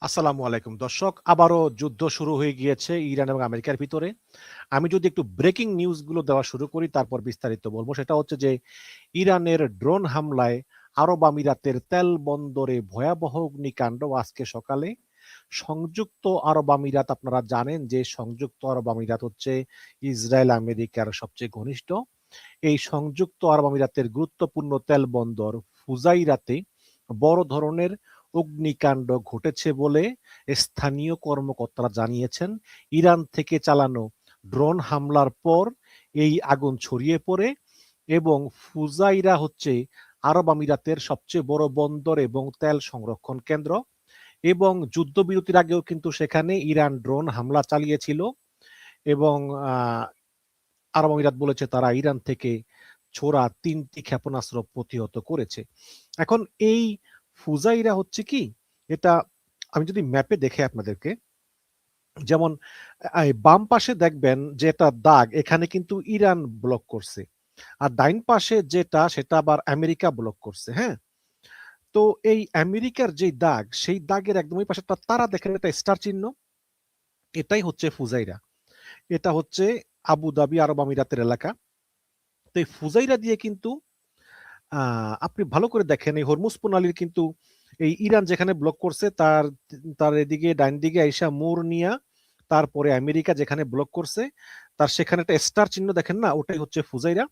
আসসালামু আলাইকুম দর্শক, আবারও যুদ্ধ শুরু হয়ে গিয়েছে ইরান এবং আমেরিকার ভিতরে। আমি যদি একটু ব্রেকিং নিউজগুলো দেওয়া শুরু করি, তারপর বিস্তারিত বলবো। সেটা হচ্ছে যে ইরানের ড্রোন হামলায় আরব আমিরাতের তেল বন্দরে ভয়াবহ অগ্নিকাণ্ড আজকে সকালে। সংযুক্ত আরব আমিরাত, আপনারা জানেন যে সংযুক্ত আরব আমিরাত হচ্ছে ইসরায়েল আমেরিকার সবচেয়ে ঘনিষ্ঠ। এই সংযুক্ত আরব আমিরাতের গুরুত্বপূর্ণ তেল বন্দর ফুজাইরাতে বড় ধরনের অগ্নিকাণ্ড ঘটেছে বলে স্থানীয় কর্মকর্তারা জানিয়েছেন। ইরান থেকে চালানো ড্রোন হামলার পর এই আগুন ছড়িয়ে পড়ে এবং ফুজাইরা হচ্ছে আরব আমিরাতের সবচেয়ে বড় বন্দর এবং তেল সংরক্ষণ কেন্দ্র। এবং যুদ্ধবিরতির আগেও কিন্তু সেখানে ইরান ড্রোন হামলা চালিয়েছিল এবং আরব আমিরাত বলেছে তারা ইরান থেকে ছোড়া ৩টি ক্ষেপণাস্ত্র প্রতিহত করেছে। এখন এই ফুজাইরা হচ্ছে কি, এটা আমি যদি ম্যাপে দেখে আপনাদেরকে, যেমন বাম পাশে দেখবেন যে এটা দাগ, এখানে কিন্তু ইরান ব্লক করছে। আর ডাইন পাশে যেটা, সেটা আবার আমেরিকা ব্লক করছে। হ্যাঁ, তো এই আমেরিকার যে দাগ, সেই দাগের একদম ওই পাশে একটা তারা দেখেন, এটা স্টার চিহ্ন, এটাই হচ্ছে ফুজাইরা। এটা হচ্ছে আবু ধাবি আরব আমিরাতের এলাকা। তো এই ফুজাইরা দিয়ে কিন্তু আপনি ভালো করে দেখেন, এই হরমুজ প্রণালীর কিন্তু এই ইরান যেখানে ব্লক করছে তার তার এদিকে ডাইন দিকে আইসা মোরনিয়া, তারপরে আমেরিকা যেখানে ব্লক করছে তার সেখানে একটা স্টার চিহ্ন দেখেন না, ওটাই হচ্ছে ফুজাইরা।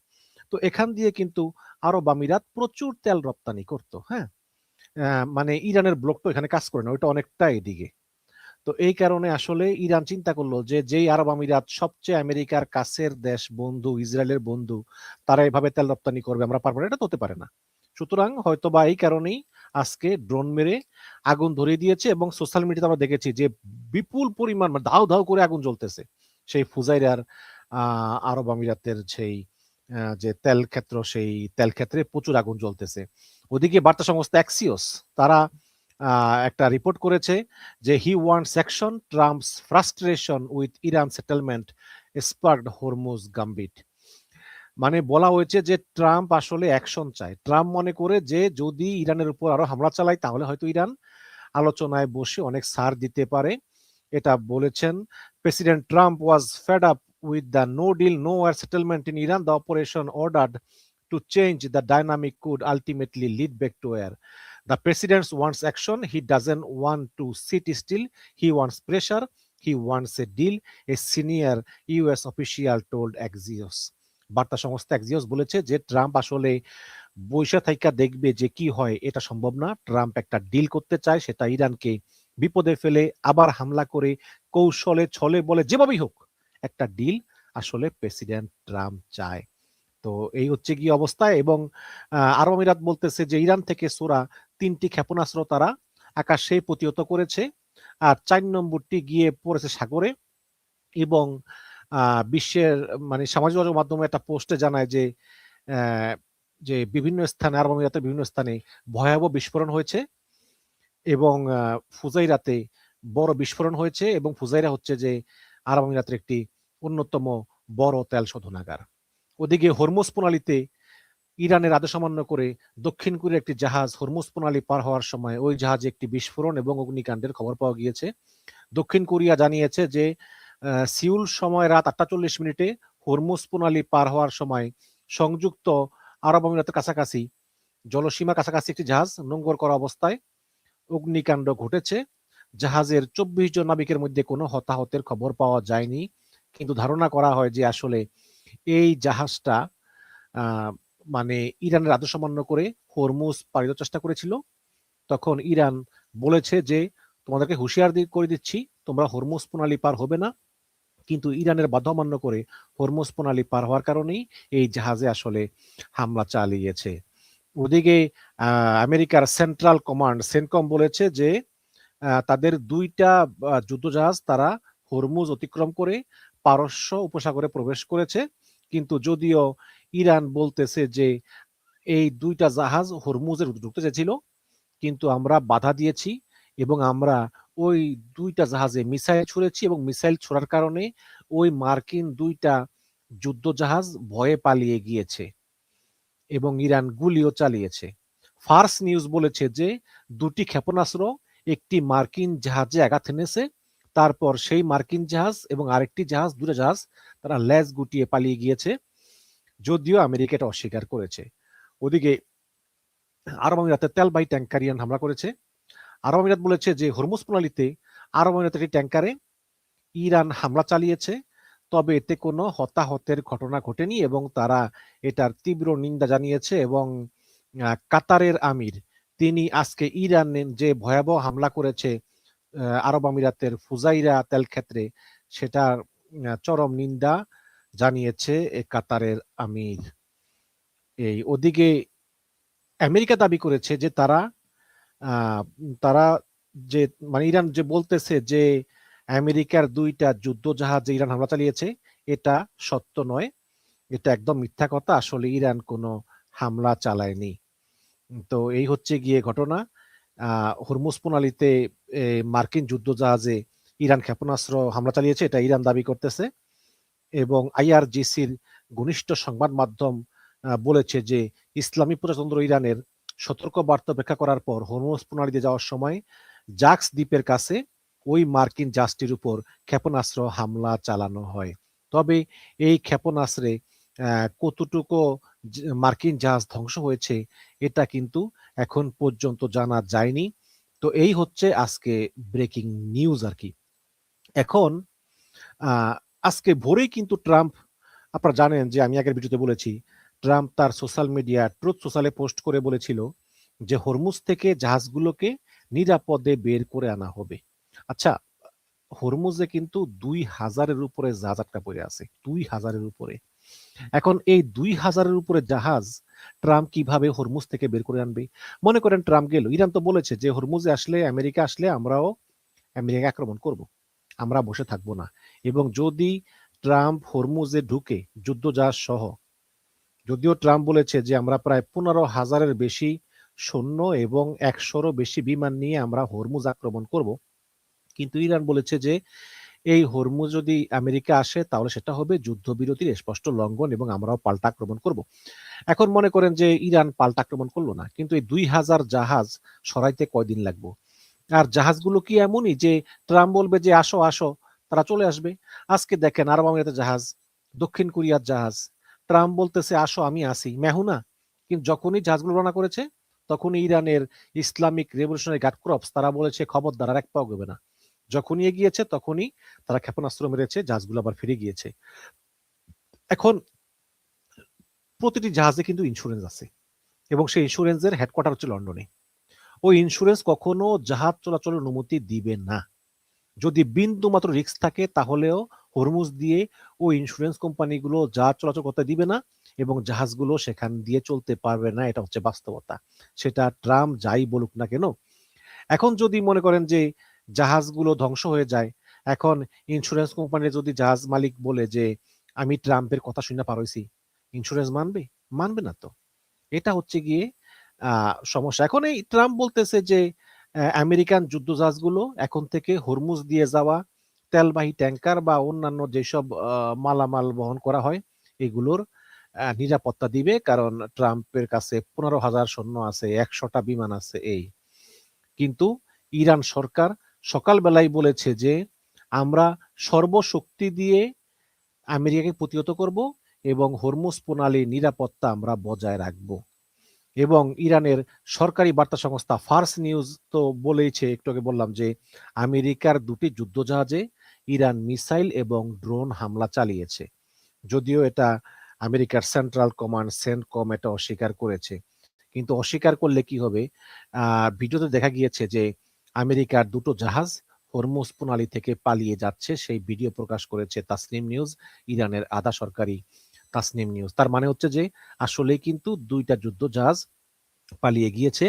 তো এখান দিয়ে কিন্তু আরব আমিরাত প্রচুর তেল রপ্তানি করতো। হ্যাঁ, মানে ইরানের ব্লক তো এখানে কাজ করে না, ওইটা অনেকটা এদিকে। তো এই কারণে আসলে ইরান চিন্তা করলো যে যেই আরব আমিরাত সবচেয়ে আমেরিকার কাছের দেশ, বন্ধু, ইসরায়েলের বন্ধু, তারা এভাবে তেল রপ্তানি করবে, আমরা পারবো না, এটা তো হতে পারে না। সুতরাং হয়তো বা এই কারণেই আজকে ড্রোন মেরে আগুন ধরিয়ে দিয়েছে এবং সোশ্যাল মিডিয়াতে আমরা দেখেছি যে বিপুল পরিমাণ, মানে ধাউ ধাউ করে আগুন জ্বলতেছে সেই ফুজাইরার আরব আমিরাতের সেই যে তেল ক্ষেত্র, সেই তেল ক্ষেত্রে প্রচুর আগুন জ্বলতেছে। ওদিকে বার্তা সংস্থা অ্যাক্সিওস তারা একটা রিপোর্ট করেছে যে he wants action, Trump's frustration with Iran settlement sparked Hormuz gambit. মানে বলা হয়েছে যে ট্রাম্প আসলে অ্যাকশন চায়। ট্রাম্প মনে করে যে যদি ইরানের উপর আরো হামলা চালায় তাহলে হয়তো ইরান আলোচনায় বসে অনেক ছাড় দিতে পারে, এটা বলেছেন। President Trump was fed up with the no deal no war settlement in Iran, the operation ordered to change the dynamic could ultimately lead back to war. The president wants action. He doesn't want to sit still. He wants pressure. He wants a deal, a senior US official told Axios. বার্তা সংস্থা Axios বলেছে যে Trump আসলে বৈশা থাইকা দেখবে যে কি হয়, এটা সম্ভব না। ট্রাম্প একটা ডিল করতে চায়, সেটা ইরানকে বিপদে ফেলে আবার হামলা করে কৌশলে ছলে বলে যেভাবেই হোক একটা ডিল আসলে প্রেসিডেন্ট ট্রাম্প চায়। তো এই হচ্ছে কি অবস্থায়। এবং আরব আমিরাত বলতেছে যে ইরান থেকে ছোড়া ৩টি ক্ষেপণাস্ত্র তারা আকাশে প্রতিহত করেছে, আর ৪ নম্বরটি গিয়ে পড়েছে সাগরে। এবং বিশ্বের, মানে সামাজিক যোগাযোগ মাধ্যমে একটা পোস্টে জানায় যে যে বিভিন্ন স্থানে, আরব আমিরাতের বিভিন্ন স্থানে ভয়াবহ বিস্ফোরণ হয়েছে এবং ফুজাইরাতে বড় বিস্ফোরণ হয়েছে। এবং ফুজাইরা হচ্ছে যে আরব আমিরাতের একটি অন্যতম বড় তেল শোধনাগার। ওদিকে হরমুজ প্রণালীতে ইরানের আদেশ অমান্য করে দক্ষিণ কোরিয়ার একটি জাহাজ হরমুজ প্রণালী পার হওয়ার সময় ওই জাহাজে একটি বিস্ফোরণ এবং অগ্নিকাণ্ডের খবর পাওয়া গিয়েছে। দক্ষিণ কোরিয়া জানিয়েছে যে সিউল সময় রাত ৮টা ৪০ মিনিটে হরমুজ প্রণালী পার হওয়ার সময় সংযুক্ত আরব আমিরাতের কাছাকাছি, জলসীমার কাছাকাছি একটি জাহাজ নোঙ্গর করা অবস্থায় অগ্নিকাণ্ড ঘটেছে। জাহাজের ২৪ জন নাবিকের মধ্যে কোনো হতাহতের খবর পাওয়া যায়নি, কিন্তু ধারণা করা হয় যে আসলে এই জাহাজটা মানে ইরানের আদেশ অমান্য করে হরমুজ পাড়ি দেওয়ার চেষ্টা করেছিল। তখন ইরান বলেছে যে তোমাদেরকে হুঁশিয়ার করে দিচ্ছি, তোমরা হরমুজ প্রণালী পার হবে না। কিন্তু ইরানের বাধা অমান্য করে হরমুজ প্রণালী পার হওয়ার কারণেই এই জাহাজে আসলে হামলা চালিয়েছে। ওদিকে আমেরিকার সেন্ট্রাল কমান্ড সেনকম বলেছে যে তাদের ২টা যুদ্ধজাহাজ তারা হরমুজ অতিক্রম করে পারস্য উপসাগরে প্রবেশ করেছে। কিন্তু যদিও ইরান বলতেছে যে এই ২টা জাহাজ হরমুজে ঢুকতে চেয়েছিল, কিন্তু আমরা বাধা দিয়েছি এবং আমরা ওই ২টা জাহাজে মিসাইল ছুড়েছি এবং মিসাইল ছোড়ার কারণে ওই মার্কিন ২টা যুদ্ধজাহাজ ভয়ে পালিয়ে গিয়েছে এবং ইরান গুলিও চালিয়েছে। ফার্স নিউজ বলেছে যে ২টি ক্ষেপণাস্ত্র একটি মার্কিন জাহাজে আঘাত এনেছে, তারপর সেই মার্কিন জাহাজ এবং আরেকটি জাহাজ, দুটো জাহাজ তারা লেজ গুটিয়ে পালিয়ে গিয়েছে, যদিও আমেরিকা এটা অস্বীকার করেছে। ওদিকে আরব আমিরাতে তেলবাহী ট্যাঙ্কার ইরান হামলা করেছে। আরব আমিরাত বলেছে যে হরমুজ প্রণালীতে আরব আমিরাতের একটি ট্যাঙ্কারে ইরান হামলা চালিয়েছে, তবে এতে কোনো হতাহতের ঘটনা ঘটেনি এবং তারা এটার তীব্র নিন্দা জানিয়েছে। এবং কাতারের আমির তিনি আজকে ইরানের যে ভয়াবহ হামলা করেছে আরব আমিরাতের ফুজাইরা তেল ক্ষেত্রে, সেটার চরম নিন্দা জানিয়েছে কাতারের আমির। এই ওদিকে আমেরিকা দাবি করেছে যে তারা তারা যে মানে ইরান যে বলতেছে যে আমেরিকার দুইটা যুদ্ধ জাহাজে ইরান হামলা চালিয়েছে, এটা সত্য নয়, এটা একদম মিথ্যা কথা। আসলে ইরান কোনো হামলা চালায়নি। তো এই হচ্ছে গিয়ে ঘটনা। হরমুজ প্রণালীতে মার্কিন যুদ্ধ জাহাজে ইরান ক্ষেপণাস্ত্র হামলা চালিয়েছে, এটা ইরান দাবি করতেছে। এবং আইআরজিসির ঘনিষ্ঠ সংবাদ মাধ্যম বলেছে যে ইসলামী প্রজাতন্ত্র ইরানের সতর্ক বার্তা ব্যাখ্যা করার পর হরমুজ প্রণালীতে যাওয়ার সময় জাক্স দ্বীপের কাছে ওই মার্কিন জাহাজটির উপর ক্ষেপণাস্ত্র হামলা চালানো হয়। তবে এই ক্ষেপণাস্ত্রে কতটুকু মার্কিন জাহাজ ধ্বংস হয়েছে এটা কিন্তু এখন পর্যন্ত জানা যায়নি। তো এই হচ্ছে আজকে ব্রেকিং নিউজ আর কি। এখন আজকে ভোরেই কিন্তু ট্রাম্প, আপনারা জানেন যে আমি আগের ভিডিওতে বলেছি, ট্রাম্প তার সোশ্যাল মিডিয়া ট্রুথ সোশ্যালে পোস্ট করে বলেছিল যে হরমুজ থেকে জাহাজগুলোকে নিরাপদে বের করে আনা হবে। আচ্ছা, হরমুজে কিন্তু 2000-এর উপরে জাহাজ আটকা পড়ে আছে, 2000-এর উপরে। এখন এই 2000-এর উপরে জাহাজ ট্রাম্প কিভাবে হরমুজ থেকে বের করে আনবে? মনে করেন ট্রাম্প গেল, ইরান তো বলেছে যে হরমুজে আসলে, আমেরিকা আসলে আমরাও আমেরিকা আক্রমণ করব, আমরা বসে থাকবো না। এবং যদি ট্রাম্প হরমুজে ঢুকে যুদ্ধ জাহাজ সহ, যদিও ট্রাম্প বলেছে যে আমরা প্রায় 15,000-এর বেশি সৈন্য এবং 100-রও বেশি বিমান নিয়ে আমরা হরমুজ আক্রমণ করব, কিন্তু ইরান বলেছে যে এই হরমুজ যদি আমেরিকা আসে তাহলে সেটা হবে যুদ্ধবিরতির স্পষ্ট লঙ্ঘন এবং আমরাও পাল্টা আক্রমণ করব। এখন মনে করেন যে ইরান পাল্টা আক্রমণ করলো না, কিন্তু এই 2000 জাহাজ সরাইতে কয়দিন লাগবে? আর জাহাজগুলো কি এমনই যে ট্রাম্প বলবে যে আসো আসো, তারা চলে আসবে? আজকে দেখেন আরব আমিরাতের জাহাজ, দক্ষিণ কোরিয়ার জাহাজ, ট্রাম্প বলতেছে আসো আমি আসি মেহুনা, কিন্তু যখনই জাহাজগুলো রওনা করেছে তখনই ইরানের ইসলামিক রেভলিউশনারি গার্ড ক্রপস তারা বলেছে খবরদার, আর এক পাও গবে না। যখনই এগিয়েছে তখনই তারা ক্ষেপণাস্ত্র মেরেছে, জাহাজগুলো আবার ফিরে গিয়েছে। এখন প্রতিটি জাহাজে কিন্তু ইন্স্যুরেন্স আছে এবং সেই ইন্স্যুরেন্সের হেডকোয়ার্টার হচ্ছে লন্ডনে। ওই ইন্স্যুরেন্স কখনো জাহাজ চলাচলের অনুমতি দিবে না। যদি বিন্দু মাত্র রিস্ক থাকে তাহলেও হরমুজ দিয়ে ওই ইন্স্যুরেন্স কোম্পানিগুলো জাহাজ চলাচল করতে দিবে না এবং জাহাজগুলো সেখান দিয়ে চলতে পারবে না। এটা হচ্ছে বাস্তবতা, সেটা ট্রাম্প যাই বলুক না কেন। এখন যদি মনে করেন যে জাহাজগুলো ধ্বংস হয়ে যায়, এখন ইন্স্যুরেন্স কোম্পানির যদি জাহাজ মালিক বলে যে আমি ট্রাম্পের কথা শুনে পার হইছি, ইন্স্যুরেন্স মানবে? মানবে না তো। এটা হচ্ছে গিয়ে সমস্যা। এখন এই ট্রাম্প বলতেছে যে আমেরিকান যুদ্ধ জাহাজগুলো এখন থেকে হরমুজ দিয়ে যাওয়া তেলবাহী ট্যাঙ্কার বা অন্যান্য যেসব মালামাল বহন করা হয় এগুলোর নিরাপত্তা দিবে, কারণ ট্রাম্পের কাছে 15,000 সৈন্য আছে, 100টা বিমান আছে। এই কিন্তু ইরান সরকার সকালবেলায় বলেছে যে আমরা সর্বশক্তি দিয়ে আমেরিকাকে প্রতিহত করব এবং হরমুজ প্রণালীর নিরাপত্তা আমরা বজায় রাখব। এবং ইরানের সরকারি বার্তা সংস্থা ফার্স নিউজ তো বলেইছে, একটু আগে বললাম যে আমেরিকার দুটি যুদ্ধজাহাজে ইরান মিসাইল এবং ড্রোন হামলা চালিয়েছে। যদিও এটা আমেরিকার সেন্ট্রাল কমান্ড সেন্টকম এটা অস্বীকার করেছে, কিন্তু অস্বীকার করলে কি হবে? ভিডিওতে দেখা গিয়েছে যে আমেরিকার দুটো জাহাজ হরমুজ প্রণালী থেকে পালিয়ে যাচ্ছে, সেই ভিডিও প্রকাশ করেছে তাসনিম নিউজ, ইরানের আধা সরকারি তাসনিম নিউজ। তার মানে হচ্ছে যে আসলেই কিন্তু দুইটা যুদ্ধ জাহাজ পালিয়ে গিয়েছে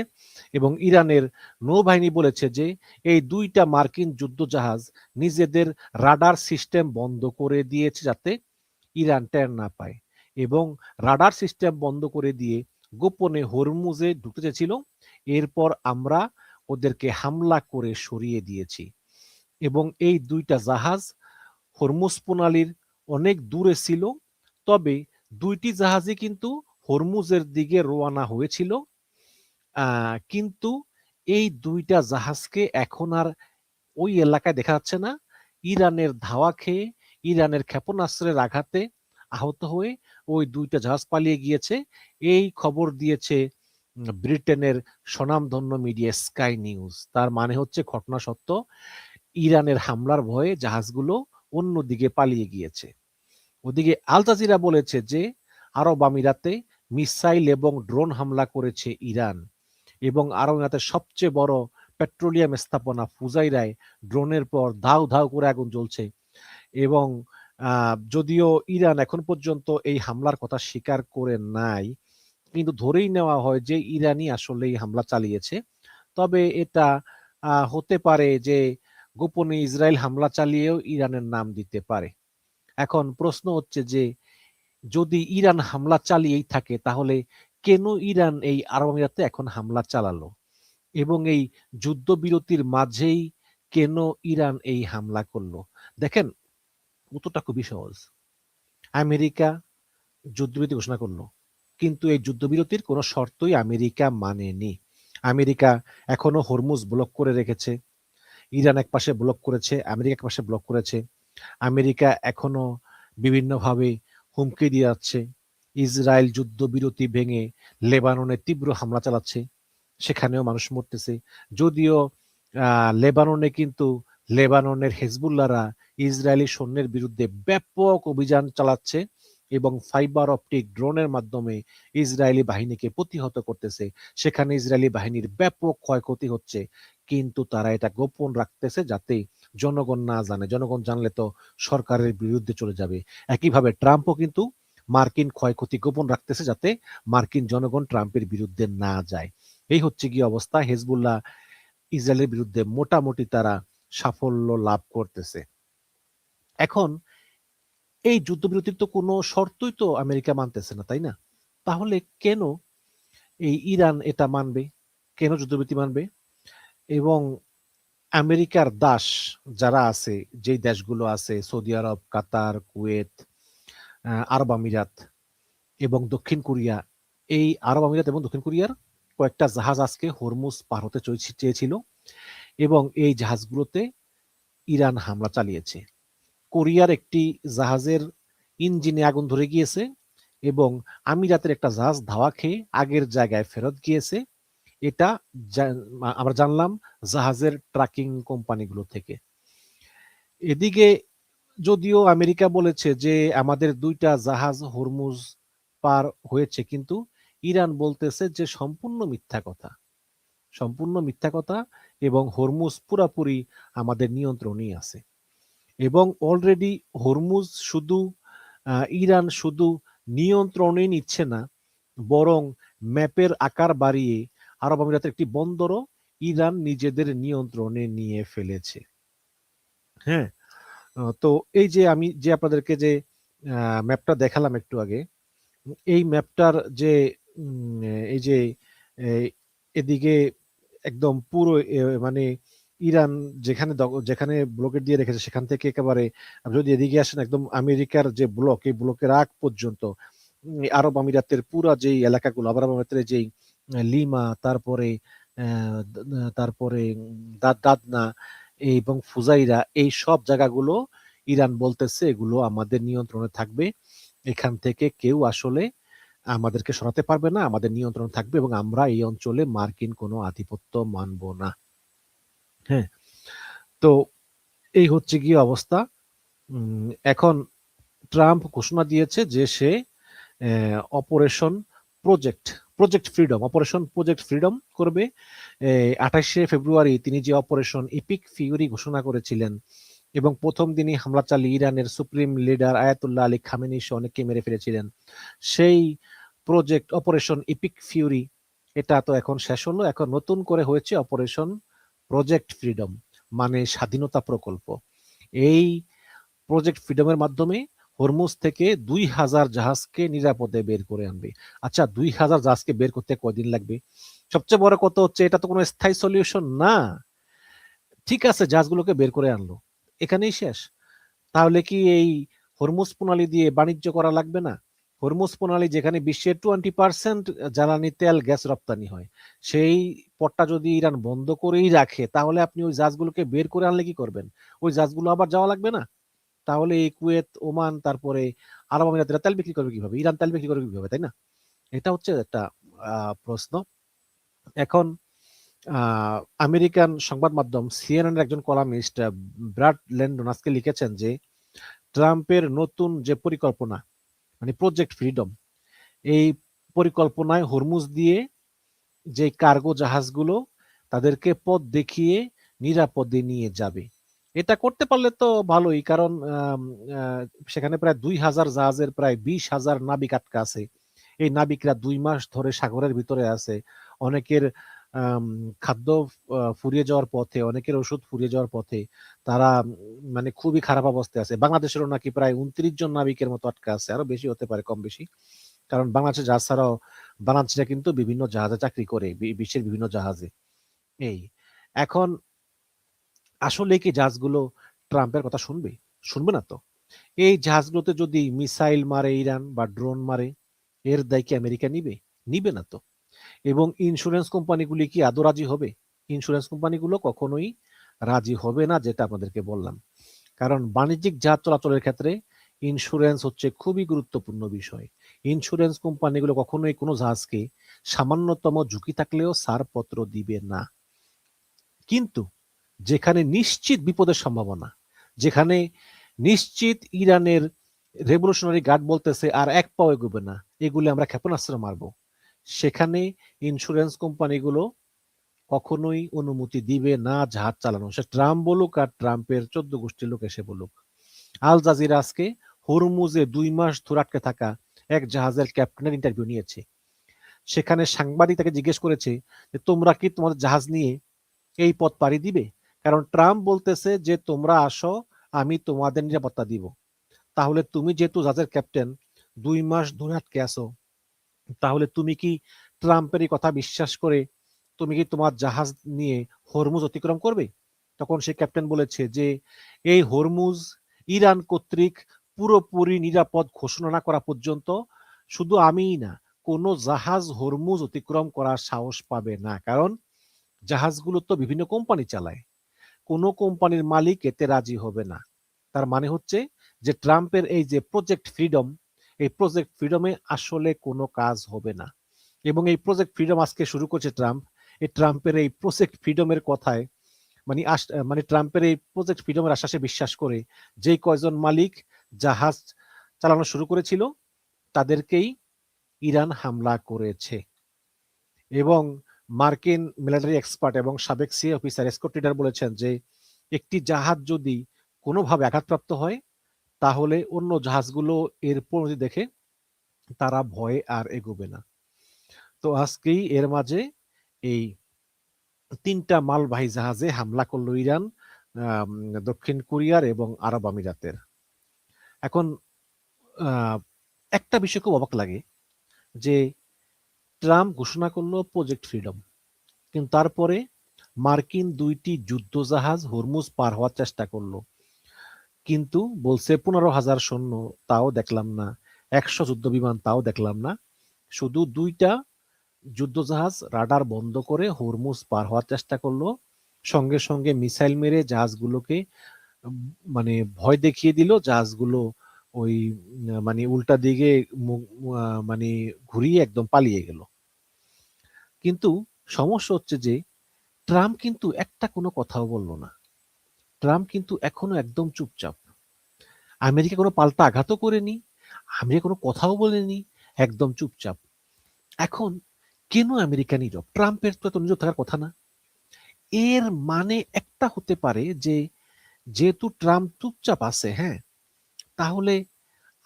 এবং ইরানের নৌবাহিনী বলেছে যে এই দুইটা মার্কিন যুদ্ধ জাহাজ নিজেদের রাডার সিস্টেম বন্ধ করে দিয়েছে যাতে ইরান টের না পায়, এবং রাডার সিস্টেম বন্ধ করে দিয়ে গোপনে হরমুজে ঢুকতে চেয়েছিল। এরপর আমরা ওদেরকে হামলা করে সরিয়ে দিয়েছি এবং এই দুইটা জাহাজ হরমুজ প্রণালীর অনেক দূরে ছিল। তবে দুইটি জাহাজই কিন্তু হরমুজের দিকে রওনা হয়েছিল, কিন্তু এই দুইটা জাহাজকে এখন আর ওই এলাকায় দেখা যাচ্ছে না। ইরানের ধাওয়া খেয়ে, ইরানের ক্ষেপণাস্ত্রের আঘাতে আহত হয়ে ওই দুইটা জাহাজ পালিয়ে গিয়েছে। এই খবর দিয়েছে ব্রিটেনের স্বনামধন্য মিডিয়া স্কাই নিউজ। তার মানে হচ্ছে ঘটনা সত্য, ইরানের হামলার ভয়ে জাহাজগুলো অন্যদিকে পালিয়ে গিয়েছে। ওদিকে আল জাজিরা বলেছে যে আরব আমিরাতে মিসাইল এবং ড্রোন হামলা করেছে ইরান, এবং আরব আমিরাতের সবচেয়ে বড় পেট্রোলিয়াম স্থাপনা ফুজাইরায় ড্রোনের পর ধাউ ধাউ করে আগুন জ্বলছে। এবং যদিও ইরান এখন পর্যন্ত এই হামলার কথা স্বীকার করে নাই, কিন্তু ধরেই নেওয়া হয় যে ইরানই আসলে এই হামলা চালিয়েছে। তবে এটা হতে পারে যে গোপনে ইসরায়েল হামলা চালিয়েও ইরানের নাম দিতে পারে। এখন প্রশ্ন হচ্ছে যে যদি ইরান হামলা চালিয়েই থাকে, তাহলে কেন ইরান এই আরব আমিরাতে এখন হামলা চালালো, এবং এই যুদ্ধবিরতির মাঝেই কেন ইরান এই হামলা করলো? দেখেন, উত্তরটা খুবই সহজ। আমেরিকা যুদ্ধবিরতি ঘোষণা করলো, কিন্তু এই যুদ্ধবিরতির কোনো শর্তই আমেরিকা মানেনি। আমেরিকা এখনো হরমুজ ব্লক করে রেখেছে, ইরান এক পাশে ব্লক করেছে, আমেরিকা এক পাশে ব্লক করেছে। আমেরিকা এখনো বিভিন্নভাবে হুমকি দিয়ে যাচ্ছে। ইসরায়েল যুদ্ধবিরতি ভেঙে লেবাননে তীব্র হামলা চালাচ্ছে, সেখানেও মানুষ মরতেছে। যদিও লেবাননে কিন্তু লেবাননের হেজবুল্লাহরা ইসরায়েলি সৈন্যের বিরুদ্ধে ব্যাপক অভিযান চালাচ্ছে এবং ফাইবার অপটিক ড্রোনের মাধ্যমে ইসরায়েলি বাহিনীকে প্রতিহত করতেছে। সেখানে ইসরায়েলি বাহিনীর ব্যাপক ক্ষয়ক্ষতি হচ্ছে, কিন্তু তারা এটা গোপন রাখতেছে যাতে জনগণ না জানে। জনগণ জানলে তো সরকারের বিরুদ্ধে চলে যাবে। একইভাবে ট্রাম্পও কিন্তু মার্কিন ক্ষয়ক্ষতি গোপন রাখতেছে যাতে মার্কিন জনগণ ট্রাম্পের বিরুদ্ধে না যায়। এই হচ্ছে কি অবস্থা। হেজবুল্লাহ ইসরায়েলের বিরুদ্ধে মোটামুটি তারা সাফল্য লাভ করতেছে। এখন এই যুদ্ধবিরতির তো কোনো শর্তই তো আমেরিকা মানতেছে না, তাই না? তাহলে কেন এই ইরান এটা মানবে, কেন যুদ্ধবিরতি মানবে? এবং আমেরিকার দাস যারা আছে, যেই দেশগুলো আছে, সৌদি আরব, কাতার, কুয়েত, আরব আমিরাত এবং দক্ষিণ কোরিয়া, এই আরব আমিরাত এবং দক্ষিণ কোরিয়ার কয়েকটা জাহাজ আজকে হরমুজ পার হতে চেয়েছিল, এবং এই জাহাজগুলোতে ইরান হামলা চালিয়েছে। কোরিয়ার একটি জাহাজের ইঞ্জিনে আগুন ধরে গিয়েছে এবং আমিরাতের একটা জাহাজ ধাওয়া খেয়ে আগের জায়গায় ফেরত গিয়েছে। এটা আমরা জানলাম জাহাজের ট্রাকিং কোম্পানিগুলো থেকে। এদিকে যদিও আমেরিকা বলেছে যে আমাদের দুইটা জাহাজ হরমুজ পার হয়েছে, কিন্তু ইরান বলতেছে যে সম্পূর্ণ মিথ্যা কথা, সম্পূর্ণ মিথ্যা কথা, এবং হরমুজ পুরাপুরি আমাদের নিয়ন্ত্রণেই আছে। এবং অলরেডি হরমুজ শুধু ইরান শুধু নিয়ন্ত্রণে নিচ্ছে না, বরং ম্যাপের আকার বাড়িয়ে আরব আমিরাতের একটি বন্দরও ইরান নিজেদের নিয়ন্ত্রণে নিয়ে ফেলেছে। হ্যাঁ, তো এই যে আমি যে আপনাদেরকে যে ম্যাপটা দেখালাম একটু আগে, এই ম্যাপটার যে এই যে এদিকে একদম পুরো মানে ইরান যেখানে যেখানে ব্লকেট দিয়ে রেখেছে সেখান থেকে একেবারে যদি এদিকে আসেন একদম আমেরিকার যে ব্লক, এই ব্লকের আগ পর্যন্ত আরব আমিরাতের পুরা যেই এলাকাগুলো, আরব আমিরাতের যেই লিমা, তারপরে তারপরে দাদনা এবং ফুজাইরা, এই সব জায়গাগুলো ইরান বলতেছে এগুলো আমাদের নিয়ন্ত্রণে থাকবে। এখান থেকে কেউ আসলে আমাদেরকে সরাতে পারবে না, আমাদের নিয়ন্ত্রণ থাকবে, এবং আমরা এই অঞ্চলে মার্কিন কোনো আধিপত্য মানব না। হ্যাঁ, তো এই হচ্ছে গিয়ে অবস্থা। এখন ট্রাম্প ঘোষণা দিয়েছে যে সে অপারেশন প্রজেক্ট ফ্রিডম করবে। 28শে ফেব্রুয়ারি তিনি যে অপারেশন ইপিক ফিউরি ঘোষণা করেছিলেন এবং প্রথম দিনই হামলা চালিয়ে ইরানের supreme leader Ayatollah Ali Khamenei সহ অনেককে মেরে ফেলেছিলেন, সেই অপারেশন ইপিক ফিউরি এটা তো এখন শেষ হলো। এখন নতুন করে হয়েছে অপারেশন প্রজেক্ট ফ্রিডম, মানে স্বাধীনতা প্রকল্প। এই প্রজেক্ট ফ্রিডমের মাধ্যমে হরমুজ থেকে 2000 জাহাজকে নিরাপদে বের করে আনবে। আচ্ছা, 2000 জাহাজকে বের করতে কয়দিন লাগবে? সবচেয়ে বড় কথা হচ্ছে এটা তো কোনো স্থায়ী সলিউশন না। ঠিক আছে, জাহাজগুলোকে বের করে আনলো, এখানেই শেষ? তাহলে কি এই হরমুজ প্রণালী দিয়ে বাণিজ্য করা লাগবে না? হরমুজ প্রণালী যেখানে বিশ্বের 20% জ্বালানি তেল গ্যাস রপ্তানি হয়, সেই পথটা যদি ইরান বন্ধ করেই রাখে, তাহলে আপনি ওই জাহাজগুলোকে বের করে আনলে কি করবেন? ওই জাহাজগুলো আবার যাওয়া লাগবে না? তাহলে এই কুয়েত, ওমান, তারপরে আরব আমিরাতেরা তেল বিক্রি করবে কিভাবে? ইরান তেল বিক্রি করবে কিভাবে, তাই না? এটা হচ্ছে একটা প্রশ্ন। এখন আমেরিকান সংবাদ মাধ্যম সিএনএন এর একজন কলামিস্ট ব্রাড ল্যান্ডন আজকে লিখেছেন যে ট্রাম্পের নতুন যে পরিকল্পনা, মানে প্রজেক্ট ফ্রিডম, এই পরিকল্পনায় হরমুজ দিয়ে যে কার্গো জাহাজগুলো তাদেরকে পথ দেখিয়ে নিরাপদে নিয়ে যাবে। এটা করতে পারলে তো ভালোই, কারণ সেখানে প্রায় 2000 জাহাজের প্রায় 20,000 নাবিক আটকা আছে। এই নাবিকরা 2 মাস ধরে সাগরের ভিতরে আছে। অনেকের খাদ্য ফুরিয়ে যাওয়ার পথে, অনেকের ওষুধ ফুরিয়ে যাওয়ার পথে। তারা মানে খুবই খারাপ অবস্থায় আছে। বাংলাদেশেরও নাকি প্রায় 29 জন নাবিকের মতো আটকা আছে, আরো বেশি হতে পারে, কম বেশি। কারণ বাংলাদেশে জাহাজ ছাড়াও বাংলাদেশিরা কিন্তু বিভিন্ন জাহাজে চাকরি করে, বিশ্বের বিভিন্ন জাহাজে। এই এখন আসলে কি জাহাজগুলো ট্রাম্পের কথা শুনবে? শুনবে না তো। এই জাহাজগুলোতে যদি মিসাইল মারে ইরান বা ড্রোন মারে, এর দায় কি আমেরিকা নিবে? নিবে না তো। এবং ইন্স্যুরেন্স কোম্পানিগুলি কি আদৌ রাজি হবে? ইন্স্যুরেন্স কোম্পানিগুলো কখনোই রাজি হবে না, যেটা আপনাদেরকে বললাম। কারণ বাণিজ্যিক জাহাজ চলাচলের ক্ষেত্রে ইন্স্যুরেন্স হচ্ছে খুবই গুরুত্বপূর্ণ বিষয়। ইন্স্যুরেন্স কোম্পানিগুলো কখনোই কোনো জাহাজকে সামান্যতম ঝুঁকি থাকলেও ছাড়পত্র দিবে না। কিন্তু যেখানে নিশ্চিত বিপদের সম্ভাবনা, যেখানে নিশ্চিত ইরানের রেভলিউশনারি গার্ড বলতেছে আর এক পাও এগোবে না, এগুলি আমরা ক্ষেপণাস্ত্র মারবো, সেখানে ইন্স্যুরেন্স কোম্পানিগুলো কখনোই অনুমতি দিবে না জাহাজ চালানো। সে ট্রাম্প বলুক আর ট্রাম্পের 14 গোষ্ঠীর লোক এসে বলুক। আল জাজিরা আজকে হরমুজে 2 মাস ধরে আটকে থাকা এক জাহাজের ক্যাপ্টেনের ইন্টারভিউ নিয়েছে। সেখানে সাংবাদিক তাকে জিজ্ঞেস করেছে যে তোমরা কি তোমাদের জাহাজ নিয়ে এই পথ পাড়ি দিবে? কারণ ট্রাম্প বলতেছে যে তোমরা আসো, আমি তোমাদের নিরাপত্তা দিব। তাহলে তুমি যেহেতু জাহাজের ক্যাপ্টেন, 2 মাস ধরে আটকে আছো, তাহলে তুমি কি ট্রাম্পের এই কথা বিশ্বাস করে তুমি কি তোমার জাহাজ নিয়ে হরমুজ অতিক্রম করবে? তখন সে ক্যাপ্টেন বলেছে যে এই হরমুজ ইরান কর্তৃক পুরোপুরি নিরাপদ ঘোষণা না করা পর্যন্ত শুধু আমিই না, কোনো জাহাজ হরমুজ অতিক্রম করার সাহস পাবে না। কারণ জাহাজগুলো তো বিভিন্ন কোম্পানি চালায়, কোনো কোম্পানির মালিক এতে রাজি হবে না। তার মানে হচ্ছে যে ট্রাম্পের এই যে প্রজেক্ট ফ্রিডম, এই প্রজেক্ট ফ্রিডমে আসলে কোনো কাজ হবে না। এবং এই প্রজেক্ট ফ্রিডম আজকে শুরু করছে ট্রাম্প। এই ট্রাম্পের এই প্রজেক্ট ফ্রিডমের কথায় মানে ট্রাম্পের এই প্রজেক্ট ফ্রিডমের আশ্বাসে বিশ্বাস করে যেই কয়জন মালিক জাহাজ চালানো শুরু করেছিল, তাদেরকেই ইরান হামলা করেছে। এবং মার্কিন মিলিটারি এক্সপার্ট এবং সাবেক সিআই অফিসার স্কট রিডার বলেছেন যে একটি জাহাজ যদি কোনোভাবে আঘাতপ্রাপ্ত হয়, তাহলে অন্য জাহাজগুলো এর পরিণতি দেখে তারা ভয়ে আর এগোবে না। তো আজকেই এর মাঝে এই 3টা মালবাহী জাহাজে হামলা করলো ইরান, দক্ষিণ কোরিয়ার এবং আরব আমিরাতের। এখন একটা বিষয় খুব অবাক লাগে যে ট্রাম্প ঘোষণা করলো প্রজেক্ট ফ্রিডম, কিন্তু তারপরে মার্কিন 2টি যুদ্ধ জাহাজ হরমুজ পার হওয়ার চেষ্টা করলো, কিন্তু বলছে 15,000 সৈন্য, তাও দেখলাম না। 100 যুদ্ধ বিমান, তাও দেখলাম না। শুধু 2টা যুদ্ধজাহাজ রাডার বন্ধ করে হরমুজ পার হওয়ার চেষ্টা করলো, সঙ্গে সঙ্গে মিসাইল মেরে জাহাজগুলোকে মানে ভয় দেখিয়ে দিল। জাহাজগুলো ওই মানে উল্টা দিকে মানে ঘুরিয়ে একদম পালিয়ে গেল। কিন্তু সমস্যা হচ্ছে যে ট্রাম্প কিন্তু একটা কোনো কথাও বললো না। ট্রাম্প কিন্তু এখনো একদম চুপচাপ। আমেরিকা কোনো পাল্টা আঘাতও করেনি, আমেরিকা কোনো কথাও বলেনি, একদম চুপচাপ। এখন কেন আমেরিকা নীরব? ট্রাম্পের তো এত নীরব থাকার কথা না। এর মানে একটা হতে পারে যে যেহেতু ট্রাম্প চুপচাপ আছে, হ্যাঁ, তাহলে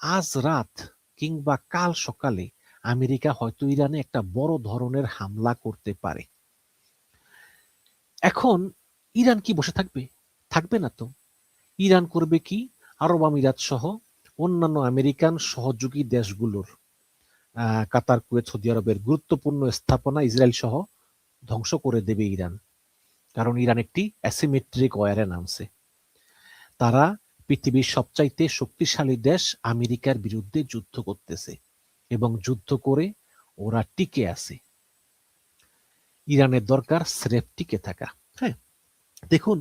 আজ রাত কিংবা কাল সকালে আমেরিকা হয়তো ইরানে একটা বড় ধরনের হামলা করতে পারে। এখন ইরান কি বসে থাকবে? থাকবে না তো। ইরান করবে কি? আরব আমিরাত সহ অন্যান্য আমেরিকান সহযোগী দেশগুলোর কাতার, কুয়েত, সৌদি আরবের গুরুত্বপূর্ণ স্থাপনা ইসরায়েল সহ ধ্বংস করে দেবে ইরান। কারণ ইরান একটি অ্যাসিমেট্রিক ওয়ারে নামছে। তারা পৃথিবীর সবচাইতে শক্তিশালী দেশ আমেরিকার বিরুদ্ধে যুদ্ধ করতেছে। এবং যুদ্ধ করে ওরা টিকে আছে। ইরানের দরকার স্রেফ টিকে থাকা। হ্যাঁ, দেখুন,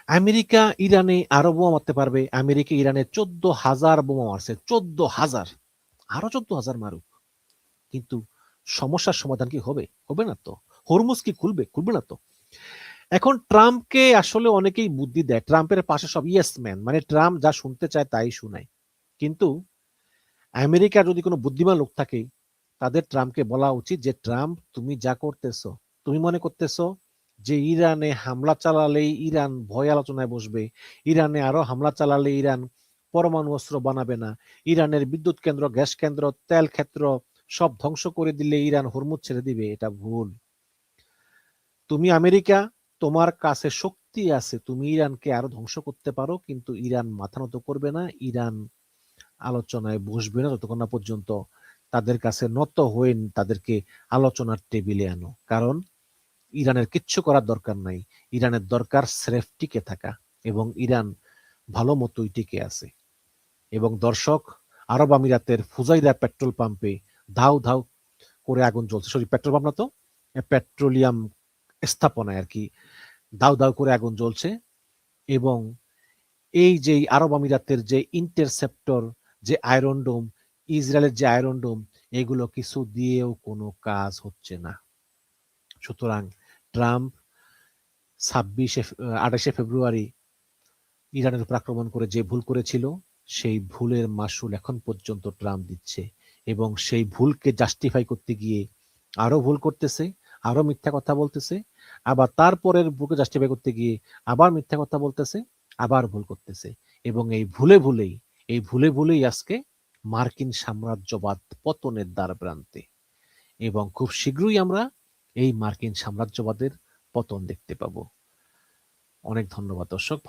আমেরিকা ইরানে আরো বোমা মারতে পারবে। আমেরিকা ইরানে 14,000 বোমা মারছে, 14,000, আরো 14,000 মারুক, কিন্তু সমস্যার সমাধান কি হবে? হবে না তো। হরমুজ কি খুলবে? খুলবে না তো। এখন ট্রাম্পকে আসলে অনেকেই বুদ্ধি দেয়, ট্রাম্পের পাশে সব ইয়েস ম্যান, মানে ট্রাম্প যা শুনতে চায় তাই শুনায়। কিন্তু আমেরিকার যদি কোনো বুদ্ধিমান লোক থাকে, তাদের ট্রাম্পকে বলা উচিত যে ট্রাম্প, তুমি যা করতেছো, তুমি মনে করতেছো যে ইরানে হামলা চালালেই ইরান ভয় আলোচনায় বসবে, ইরানে আরো হামলা চালালে ইরান পরমাণু অস্ত্র বানাবে না, ইরানের বিদ্যুৎ কেন্দ্র, গ্যাস কেন্দ্র, তেল ক্ষেত্র সব ধ্বংস করে দিলে ইরান হরমুজ ছেড়ে দিবে। এটা ভুল। তুমি আমেরিকা, তোমার কাছে শক্তি আছে, তুমি ইরানকে আরো ধ্বংস করতে পারো, কিন্তু ইরান মাথা নত করবে না, ইরান আলোচনায় বসবে না যতক্ষণ না পর্যন্ত তাদের কাছে নত হয়ে তাদেরকে আলোচনার টেবিলে আনো। কারণ ইরানের কিচ্ছু করার দরকার নাই, ইরানের দরকার স্রেফ টিকে থাকা, এবং ইরান ভালো মতোই টিকে আছে। এবং দর্শক, আরব আমিরাতের ফুজাইরা পেট্রোল পাম্পে ধাউ ধাউ করে আগুন জ্বলছে, সরি পেট্রোল পাম্প না তো, পেট্রোলিয়াম স্থাপনায় আর কি দাউ দাউ করে আগুন জ্বলছে। এবং এই যে আরব আমিরাতের যে ইন্টারসেপ্টর, যে আয়রন ডোম, ইসরায়েলের যে আয়রন ডোম, এগুলো কিছু দিয়েও কোনো কাজ হচ্ছে না। সুতরাং ট্রাম্প 28শে ফেব্রুয়ারি ইরানের উপর আক্রমণ করে যে ভুল করেছিল, সেই ভুলের মাসুল এখন পর্যন্ত ট্রাম্প দিচ্ছে, এবং সেই ভুলকে জাস্টিফাই করতে গিয়ে আরো ভুল করতেছে, আরো মিথ্যা কথা বলতেছে, আবার তারপরের ভুলকে জাস্টিফাই করতে গিয়ে আবার মিথ্যা কথা বলতেছে, আবার ভুল করতেছে। এবং এই ভুলে ভুলেই আজকে মার্কিন সাম্রাজ্যবাদ পতনের দ্বার প্রান্তে। এবং খুব শীঘ্রই আমরা এই মার্কিন সাম্রাজ্যবাদের পতন দেখতে পাবো। অনেক ধন্যবাদ দর্শক।